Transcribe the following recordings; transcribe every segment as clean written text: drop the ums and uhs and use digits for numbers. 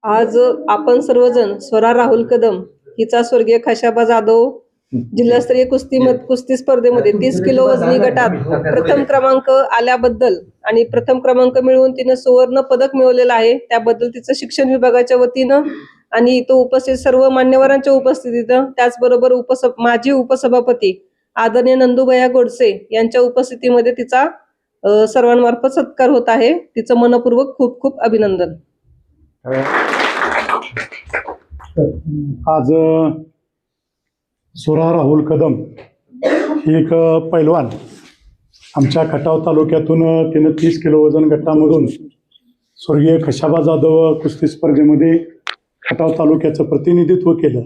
आज आपण सर्वजण स्वरा राहुल कदम हिचा स्वर्गीय खाशाबा जाधव जिल्हास्तरीय कुस्ती स्पर्धेमध्ये 30 किलो वजनी गटात प्रथम क्रमांक आल्याबद्दल आणि प्रथम क्रमांक मिळवून तिनं सुवर्ण पदक मिळवलेलं आहे, त्याबद्दल तिचं शिक्षण विभागाच्या वतीनं आणि इथं उपस्थित सर्व मान्यवरांच्या उपस्थितीनं, त्याचबरोबर माजी उपसभापती आदरणीय नंदुभैया गोडसे यांच्या उपस्थितीमध्ये तिचा सर्वांमार्फत सत्कार होत आहे. तिचं मनपूर्वक खूप खूप अभिनंदन. आज स्वरा राहुल कदम ही एक पैलवान आमच्या खटाव तालुक्यातून तिनं 30 किलो वजन गटामधून स्वर्गीय खाशाबा जाधव कुस्ती स्पर्धेमध्ये खटाव तालुक्याचं प्रतिनिधित्व केलं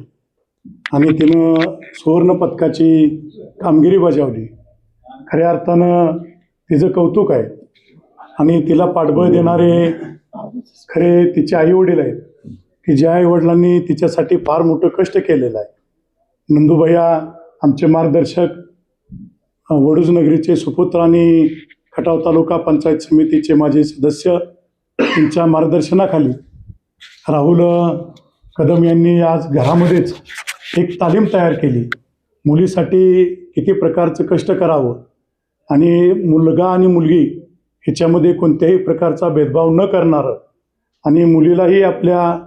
आणि तिनं सुवर्ण पदकाची कामगिरी बजावली. खऱ्या अर्थानं तिचं कौतुक आहे आणि तिला पाठबळ देणारे खरे तिचे आईवडील आहेत की ज्या आईवडिलांनी तिच्यासाठी फार मोठं कष्ट केलेलं आहे. नंदुभैया आमचे मार्गदर्शक, वडूज नगरीचे सुपुत्र आणि खटाव तालुका पंचायत समितीचे माजी सदस्य यांच्या मार्गदर्शनाखाली राहुल कदम यांनी आज घरामध्येच एक तालीम तयार केली. मुलीसाठी किती प्रकारचं कष्ट करावं आणि मुलगा आणि मुलगी ह्याच्यामध्ये कोणत्याही प्रकारचा भेदभाव न करणारं आणि मुलीलाही आपल्या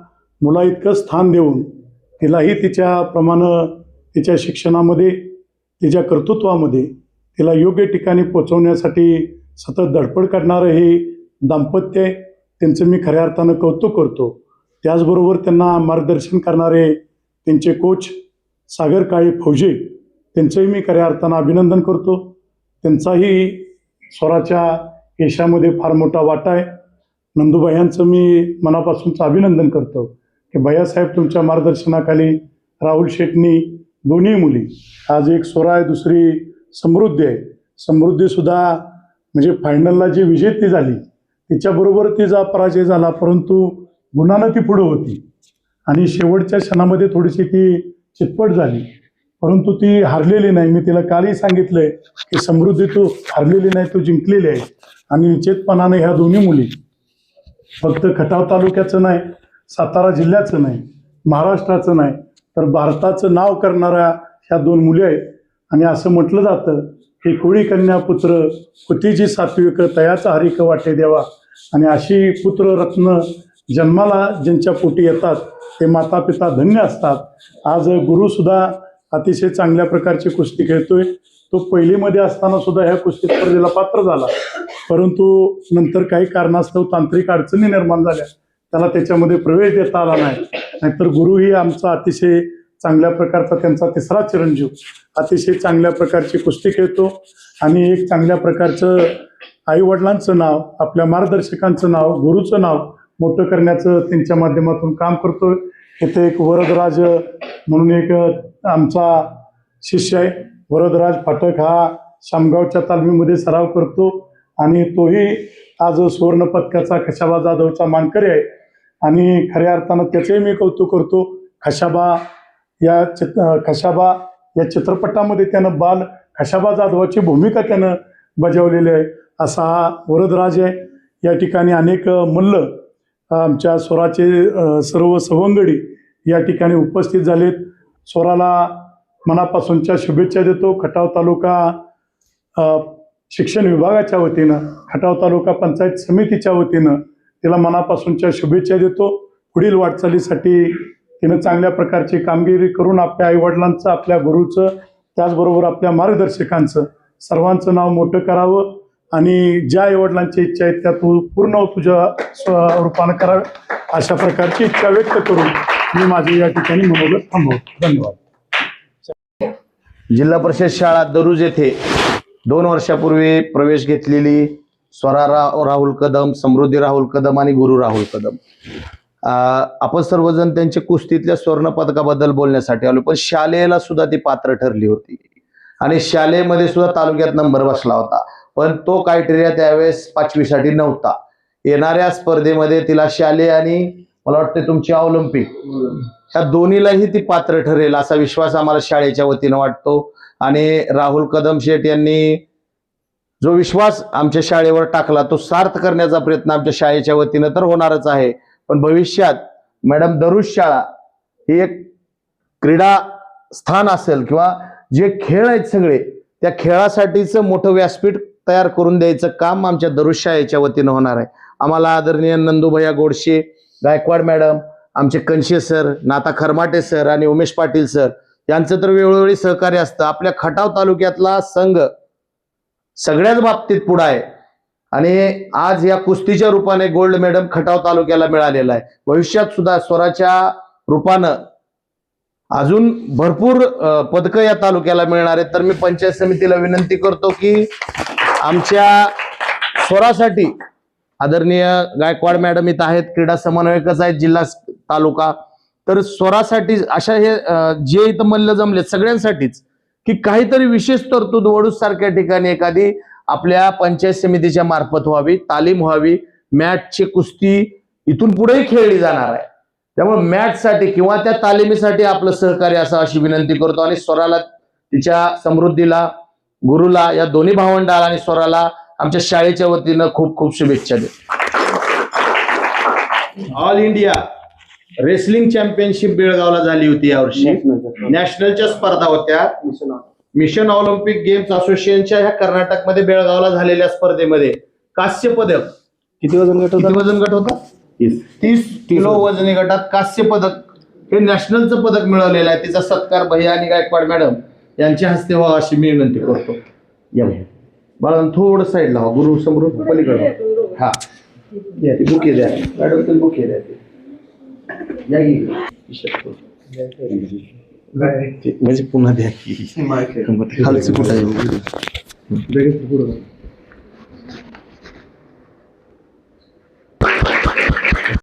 मुलाइतकं स्थान देऊन तिलाही तिच्याप्रमाणे तिच्या शिक्षणामध्ये, तिच्या कर्तृत्वामध्ये तिला योग्य ठिकाणी पोचवण्यासाठी सतत धडपड करणारं हे दाम्पत्य आहे. त्यांचं मी खऱ्या अर्थानं कौतुक करतो. त्याचबरोबर त्यांना मार्गदर्शन करणारे त्यांचे कोच सागर काळे फौजे, त्यांचंही मी खऱ्या अर्थानं अभिनंदन करतो. त्यांचाही स्वराच्या यशामध्ये फार मोठा वाटा आहे. नंदुभैयांचं मी मनापासूनचं अभिनंदन करतो की भैयासाहेब तुमच्या मार्गदर्शनाखाली राहुल शेटनी दोन्ही मुली, आज एक स्वरा आहे, दुसरी समृद्धी आहे. समृद्धीसुद्धा म्हणजे फायनलला जी विजेती झाली तिच्याबरोबर तिचा पराजय झाला, परंतु गुणानं ती पुढं होती आणि शेवटच्या क्षणामध्ये थोडीशी ती चितपट झाली, परंतु ती हारलेली नाही. मी तिला कालही सांगितलंय की समृद्धी तू हारलेली नाही, तू जिंकलेली आहे. आणि निश्चितपणाने ह्या दोन्ही मुली फक्त खटाव तालुक्याचं नाही, सातारा जिल्ह्याचं नाही, महाराष्ट्राचं नाही, तर भारताचं नाव करणाऱ्या ह्या दोन मुली आहेत. आणि असं म्हटलं जातं की कोळी कन्या पुत्र कुतीजी सात्विक तयाचा हरिक वाटे देवा. आणि अशी पुत्ररत्न जन्माला ज्यांच्या पोटी येतात ते माता पिता धन्य असतात. आज गुरुसुद्धा अतिशय चांगल्या प्रकारची कुस्ती खेळतोय. तो पहिलीमध्ये असताना सुद्धा ह्या कुस्ती स्पर्धेला पात्र झाला, परंतु नंतर काही कारणास्तव तांत्रिक अडचणी निर्माण झाल्या, त्याला त्याच्यामध्ये प्रवेश देता आला नाही. नाहीतर गुरुही आमचा अतिशय चांगल्या प्रकारचा, त्यांचा तिसरा चिरंजीव, अतिशय चांगल्या प्रकारची कुस्ती खेळतो आणि एक चांगल्या प्रकारचं आईवडिलांचं नाव, आपल्या मार्गदर्शकांचं नाव, गुरुचं नाव मोठं करण्याचं त्यांच्या माध्यमातून काम करतोय. इथे एक वरदराज म्हणून एक आमचा शिष्य आहे. वरदराज फाटक हा शामगावच्या तालमीमध्ये सराव करतो आणि तोही आज सुवर्ण पदकाचा खाशाबा जाधवचा मानकरी आहे. आणि खऱ्या अर्थानं त्याचंही मी कौतुक करतो. खाशाबा या चित्रपटामध्ये त्यानं बाल खाशाबा जाधवाची भूमिका त्यानं बजावलेली आहे. असा हा वरदराज आहे. या ठिकाणी अनेक मल्ल, आमच्या स्वराचे सर्व सवंगडी या ठिकाणी उपस्थित झालेत. स्वराला मनापासूनच्या शुभेच्छा देतो. खटाव तालुका शिक्षण विभागाच्या वतीनं, खटाव तालुका पंचायत समितीच्या वतीनं तिला मनापासूनच्या शुभेच्छा देतो. पुढील वाटचालीसाठी तिनं चांगल्या प्रकारची कामगिरी करून आपल्या आईवडिलांचं, आपल्या गुरुचं, त्याचबरोबर आपल्या मार्गदर्शकांचं, सर्वांचं नाव मोठं करावं आणि ज्या आईवडिलांची इच्छा आहेत त्या तू पूर्ण तुझ्या रूपानं करावे, अशा प्रकारची इच्छा व्यक्त करून मी माझी या ठिकाणी मनोगत थांबवतो. धन्यवाद. जिल्हा परिषद शाळा दरुज येथे 2 वर्षापूर्वी प्रवेश घेतलेली स्वरा राहुल कदम, समृद्धी राहुल कदम आणि गुरु राहुल कदम, आपण सर्वजण त्यांच्या कुस्तीतल्या स्वर्ण पदकाबद्दल बोलण्यासाठी आलो. पण शालेयला सुद्धा ती पात्र ठरली होती आणि शालेयमध्ये सुद्धा तालुक्यात नंबर बसला होता, पण तो क्रायटेरिया त्यावेळेस 5वी साठी नव्हता. येणाऱ्या स्पर्धेमध्ये तिला शालेय आणि मला वाटतं तुमची ऑलिम्पिक, ह्या दोन्हीलाही ती पात्र ठरेल असा विश्वास आम्हाला शाळेच्या वतीनं वाटतो. आणि राहुल कदम शेठ यांनी जो विश्वास आमच्या शाळेवर टाकला तो सार्थ करण्याचा प्रयत्न आमच्या शाळेच्या वतीनं तर होणारच आहे, पण भविष्यात मॅडम दरुज शाळा ही एक क्रीडा स्थान असेल किंवा जे खेळ आहेत सगळे त्या खेळासाठीचं मोठं व्यासपीठ तयार करून द्यायचं काम आमच्या दरुज शाळेच्या वतीनं होणार आहे. आम्हाला आदरणीय नंदूभैया गोडशे गायकवाड मॅडम, आमचे कनशे सर, नाता खरमाटे सर आणि उमेश पाटील सर यांचं तर वेळोवेळी सहकार्य असतं. आपल्या खटाव तालुक्यातला संघ सगळ्याच बाबतीत पुढे आहे आणि आज या कुस्तीच्या रूपाने गोल्ड मेडल खटाव तालुक्याला मिळालेला आहे. भविष्यात सुद्धा स्वराच्या रूपानं अजून भरपूर पदकं या तालुक्याला मिळणार आहेत. तर मी पंचायत समितीला विनंती करतो की आमच्या स्वरासाठी आदरणीय गायकवाड मॅडम इथं आहेत, क्रीडा समन्वयकच आहेत जिल्हा तालुका, तर स्वरासाठी अशा हे जे इथं मल्ल जमले सगळ्यांसाठीच की काहीतरी विशेष तरतूद वडूज सारख्या ठिकाणी एखादी आपल्या पंचायत समितीच्या मार्फत व्हावी, तालीम व्हावी. मॅचची कुस्ती इथून पुढेही खेळली जाणार आहे, त्यामुळे मॅचसाठी किंवा त्या तालिमीसाठी आपलं सहकार्य असं अशी विनंती करतो. आणि स्वराला, तिच्या समृद्धीला, गुरुला, या दोन्ही भावंडाला आणि स्वराला आमच्या शाळेच्या वतीनं खूप खूप शुभेच्छा देतो. ऑल इंडिया रेसलिंग चॅम्पियनशिप बेळगावला झाली होती यावर्षी. नॅशनलच्या स्पर्धा होत्या. मिशन ऑलिम्पिक गेम्स असोसिएशनच्या ह्या कर्नाटकमध्ये बेळगावला झालेल्या स्पर्धेमध्ये कांस्य पदक, किती वजन गट होता? 30 किलो वजनी गटात कांस्य पदक हे नॅशनलचं पदक मिळवलेलं आहे. तिचा सत्कार भैया आणि गायकवाड मॅडम यांच्या हस्ते व्हावा अशी मी विनंती करतो. या भैया बाळा थोडं साईडला व्हा, गुरु समृद्ध पलीकडे. हा द्या ते बुके द्या मॅडम, ते बुके द्या ते या की म्हणजे पुन्हा द्या की खालचं कुठं आहे